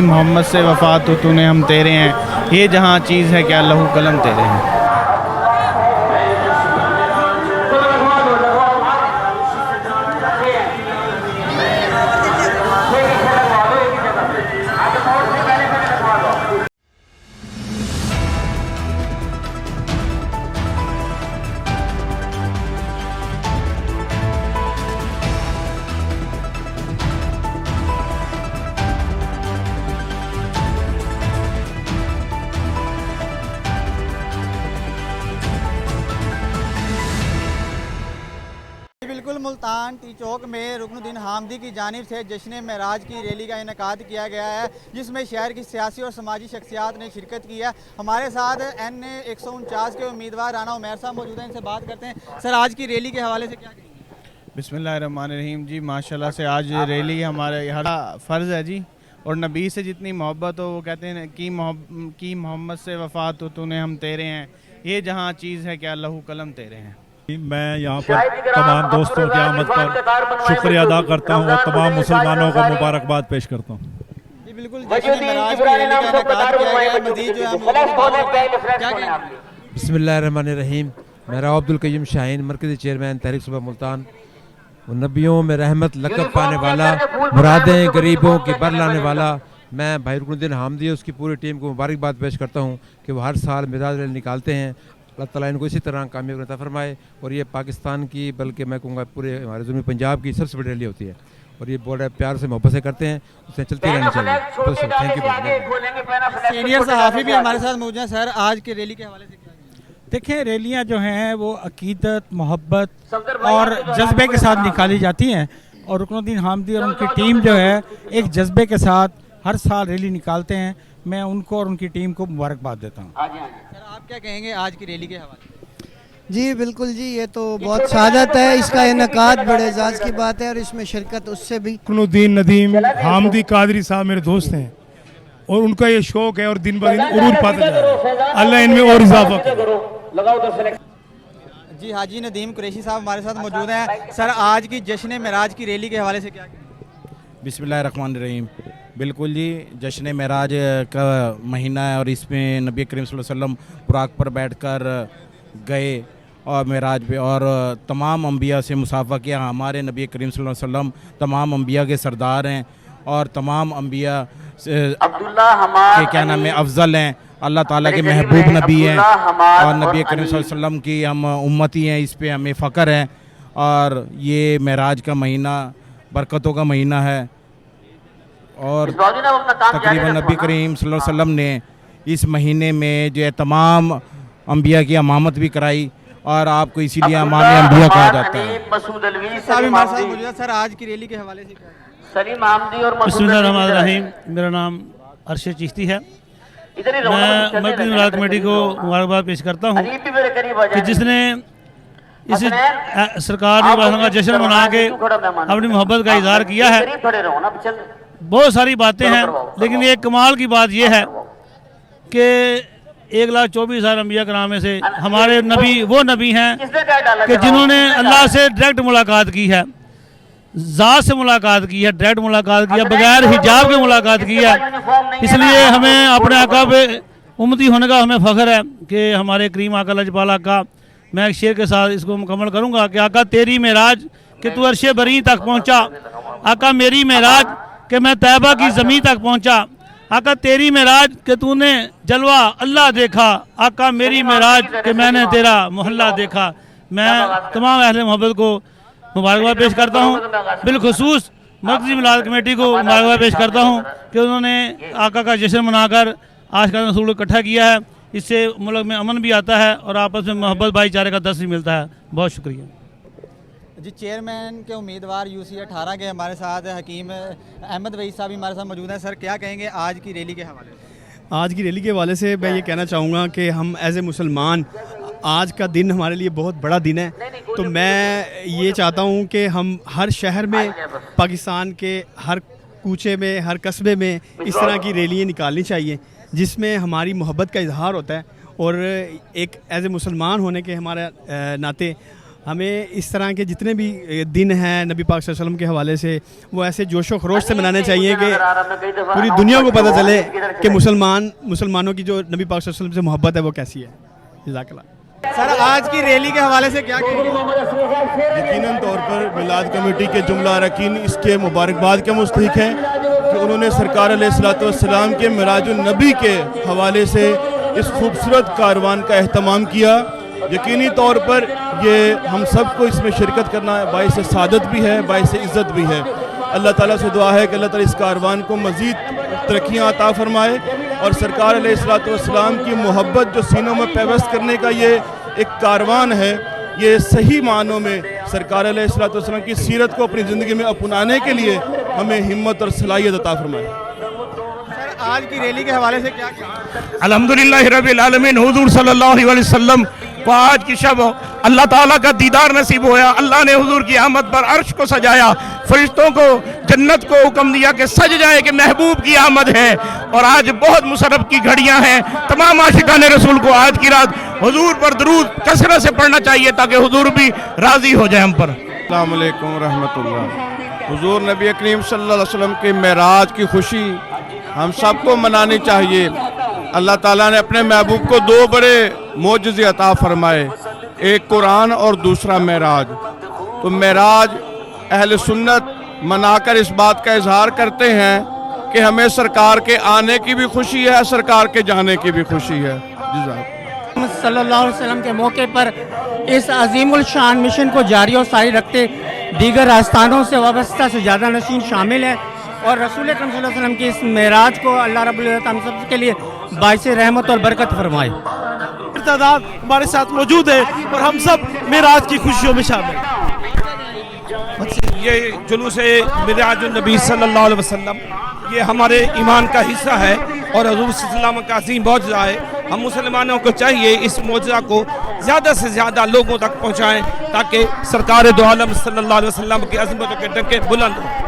محمد سے وفات تو تُونے ہم تیرے ہیں، یہ جہاں چیز ہے کیا لہو قلم تیرے ہیں۔ بالکل ملتان ٹی چوک میں رکن الدین حامدی کی جانب سے جشن معراج کی ریلی کا انعقاد کیا گیا ہے، جس میں شہر کی سیاسی اور سماجی شخصیات نے شرکت کی ہے۔ ہمارے ساتھ NA-149 کے امیدوار رانا عمیر صاحب موجود ہیں، ان سے بات کرتے ہیں۔ سر، آج کی ریلی کے حوالے سے کیا کہیں گے؟ بسم اللہ الرحمن الرحیم جی، ماشاءاللہ سے آج ریلی ہمارے یہاں فرض ہے جی، اور نبی سے جتنی محبت ہو، وہ کہتے ہیں کی محمد سے وفات تو تُونے ہم تیرے ہیں، یہ جہاں چیز ہے کیا لہو قلم تیرے ہیں۔ میں یہاں پر تمام دوستوں کی آمد پر شکریہ ادا کرتا ہوں اور تمام مسلمانوں کو مبارکباد پیش کرتا ہوں۔ جی بالکل، جشن معراج کی ریلی کا انعقاد کیا گیا ہے، مزید جو ہے بسم اللہ الرحمن الرحیم۔ میرا عبدالقیوم شاہین، مرکزی چیئرمین تحریک صوبہ ملتان، نبیوں میں رحمت لقب پانے والا، مرادیں غریبوں کی بر لانے والا، میں بھائی رکن الدین حامدی اس کی پوری ٹیم کو مبارکباد پیش کرتا ہوں کہ وہ ہر سال معراج ریلی نکالتے ہیں۔ اللہ تعالیٰ ان کو اسی طرح کامیاب عطا فرمائے، اور یہ پاکستان کی بلکہ میں کہوں گا پورے ہمارے جنوبی پنجاب کی سب سے بڑی ریلی ہوتی ہے، اور یہ بڑے پیار سے محبت سے کرتے ہیں، اسے چلتی رہنی چاہیے۔ Thank you. سینئر صحافی بھی ہمارے ساتھ موجود ہیں۔ سر، آج کی ریلی کے حوالے سے کیا کہیں گے؟ دیکھیں، ریلیاں جو ہیں وہ عقیدت، محبت اور جذبے کے ساتھ نکالی جاتی ہیں، اور رکن الدین حامدی اور ان کی ٹیم جو ہے ایک جذبے کے ساتھ ہر سال ریلی نکالتے ہیں۔ میں ان کو اور ان کی ٹیم کو مبارکباد دیتا ہوں۔ سر، آپ کیا کہیں گے آج کی ریلی کے حوالے سے؟ جی بالکل جی، یہ تو بہت سعادت ہے، اس کا انعقاد بڑے اعزاز کی بات ہے، اور اس میں شرکت اس سے بھی۔ رکن الدین ندیم حامدی قادری صاحب میرے دوست ہیں، اور ان کا یہ شوق ہے اور دن بہ دن عروج پاتا جا رہا ہے، اللہ ان میں اور اضافہ کرے۔ جی حاجی ندیم قریشی صاحب ہمارے ساتھ موجود ہیں۔ سر، آج کی جشن معراج کی ریلی کے حوالے سے کیا کہیں گے؟ بسم اللہ الرحمن الرحیم۔ بالکل جی، جشن معراج کا مہینہ ہے، اور اس میں نبی کریم صلی اللہ علیہ وسلم براق پر بیٹھ کر گئے اور معراج پہ، اور تمام انبیاء سے مصافحہ کیا۔ ہمارے نبی کریم صلی اللہ علیہ وسلم تمام انبیاء کے سردار ہیں، اور تمام انبیاء کے کیا نام ہے افضل ہیں، اللہ تعالیٰ کے محبوب نبی ہیں، اور نبی کریم صلی اللہ علیہ وسلم کی ہم امتی ہیں، اس پہ ہمیں فخر ہے۔ اور یہ معراج کا مہینہ برکتوں کا مہینہ ہے، اور تقریباً نبی کریم صلی اللہ علیہ وسلم نے اس مہینے میں جو ہے تمام انبیاء کی امامت بھی کرائی، اور آپ کو اسی لیے امام انبیاء کہا جاتا ہے۔ سر، آج کی ریلی کے حوالے سے کیا کہیں گے؟ بسم اللہ الرحمن الرحیم۔ میرا نام ارشد چشتی ہے۔ میں مرکزی معراج کمیٹی کو مبارکباد پیش کرتا ہوں کہ جس نے اس سرکار نے جشن منا کے اپنی محبت کا اظہار کیا ہے۔ بہت ساری باتیں ہیں، لیکن ایک کمال کی بات یہ ہے کہ 1,24,000 انبیاء کرام میں سے ہمارے نبی وہ نبی ہیں کہ جنہوں نے اللہ سے ڈائریکٹ ملاقات کی ہے، ذات سے ملاقات کی ہے، ڈائریکٹ ملاقات کی ہے، بغیر حجاب کے ملاقات کی ہے۔ اس لیے ہمیں اپنے آقا پہ امتی ہونے کا ہمیں فخر ہے کہ ہمارے کریم آقا لجپال آقا، میں ایک شعر کے ساتھ اس کو مکمل کروں گا کہ آقا تیری معراج کہ تو عرش بری تک پہنچا، آقا میری معراج کہ میں طیبہ کی زمین تک پہنچا، آقا تیری معراج کہ تو نے جلوہ اللہ دیکھا، آقا میری معراج کہ میں نے تیرا محلہ دیکھا۔ میں تمام اہل محبت کو مبارکباد پیش کرتا ہوں، بالخصوص مرکزی معراج کمیٹی کو مبارکباد پیش کرتا ہوں کہ انہوں نے آقا کا جشن منا کر آج کا رسول کو اکٹھا کیا ہے۔ اس سے ملک میں امن بھی آتا ہے اور آپس میں محبت بھائی چارے کا درس بھی ملتا ہے۔ بہت شکریہ۔ جی، چیئرمین کے امیدوار UC18 کے ہمارے ساتھ حکیم احمد وحید صاحب ہمارے ساتھ موجود ہیں۔ سر، کیا کہیں گے آج کی ریلی کے حوالے سے؟ آج کی ریلی کے حوالے سے میں یہ کہنا چاہوں گا کہ ہم ایز اے مسلمان آج کا دن ہمارے لیے بہت بڑا دن ہے، تو میں یہ چاہتا ہوں کہ ہم ہر شہر میں، پاکستان کے ہر کوچے میں، ہر قصبے میں اس طرح کی ریلیاں نکالنی چاہیے، جس میں ہماری محبت کا اظہار ہوتا ہے، اور ایک ایز اے مسلمان ہونے کے ہمارے ناطے ہمیں اس طرح کے جتنے بھی دن ہیں نبی پاک صلی اللہ علیہ وسلم کے حوالے سے وہ ایسے جوش و خروش سے منانے چاہیے کہ پوری دنیا کو پتہ چلے کہ مسلمانوں کی جو نبی پاک صلی اللہ علیہ وسلم سے محبت ہے وہ کیسی ہے. جزاک اللہ. سر آج کی ریلی کے حوالے سے کیا کہیں گے؟ یقیناً طور پر میلاد کمیٹی کے جملہ اراکین اس کے مبارکباد کے مستحق ہیں کہ انہوں نے سرکار علیہ الصلوۃ والسلام کے معراج النبی کے حوالے سے اس خوبصورت کاروان کا اہتمام کیا. یقینی طور پر یہ ہم سب کو اس میں شرکت کرنا باعث سعادت بھی ہے, باعث عزت بھی ہے. اللہ تعالیٰ سے دعا ہے کہ اللہ تعالیٰ اس کاروان کو مزید ترقیاں عطا فرمائے اور سرکار علیہ الصلوۃ والسلام کی محبت جو سینوں میں پیوست کرنے کا یہ ایک کاروان ہے, یہ صحیح معنوں میں سرکار علیہ الصلوۃ والسلام کی سیرت کو اپنی زندگی میں اپنانے کے لیے ہمیں ہمت اور صلاحیت عطا فرمائے. سر آج کی ریلی کے حوالے سے کیا کہیں؟ الحمدللہ رب العالمین. حضور صلی اللہ علیہ وسلم کو آج کی شب اللہ تعالیٰ کا دیدار نصیب ہوا. اللہ نے حضور کی آمد پر عرش کو سجایا, فرشتوں کو جنت کو حکم دیا کہ سج جائے کہ محبوب کی آمد ہے. اور آج بہت مسرت کی گھڑیاں ہیں. تمام عاشقان رسول کو آج کی رات حضور پر درود کثرت سے پڑھنا چاہیے تاکہ حضور بھی راضی ہو جائے ہم پر. السلام علیکم ورحمۃ اللہ. حضور نبی کریم صلی اللہ علیہ وسلم کے معراج کی خوشی ہم سب کو منانی چاہیے. اللہ تعالیٰ نے اپنے محبوب کو دو بڑے معجزے عطا فرمائے, ایک قرآن اور دوسرا معراج. تو معراج اہل سنت منا کر اس بات کا اظہار کرتے ہیں کہ ہمیں سرکار کے آنے کی بھی خوشی ہے, سرکار کے جانے کی بھی خوشی ہے. صلی اللہ علیہ وسلم کے موقع پر اس عظیم الشان مشن کو جاری و ساری رکھتے دیگر آستانوں سے وابستہ سے زیادہ نشین شامل ہیں اور رسول اکرم صلی اللہ علیہ وسلم کی اس معراج کو اللہ رب العزت ہم سب کے لیے باعث رحمت اور برکت فرمائے. تعداد ہمارے ساتھ موجود ہے اور ہم سب معراج کی خوشیوں میں شامل ہیں. یہ جلوس معراج النبی صلی اللہ علیہ وسلم یہ ہمارے ایمان کا حصہ ہے اور حضور صلی اللہ علیہ وسلم کا عظیم معجزہ ہے. ہم مسلمانوں کو چاہیے اس معجزہ کو زیادہ سے زیادہ لوگوں تک پہنچائیں تاکہ سرکار دو عالم صلی اللہ علیہ وسلم کی عظمتوں کے ڈنکے بلند ہوں.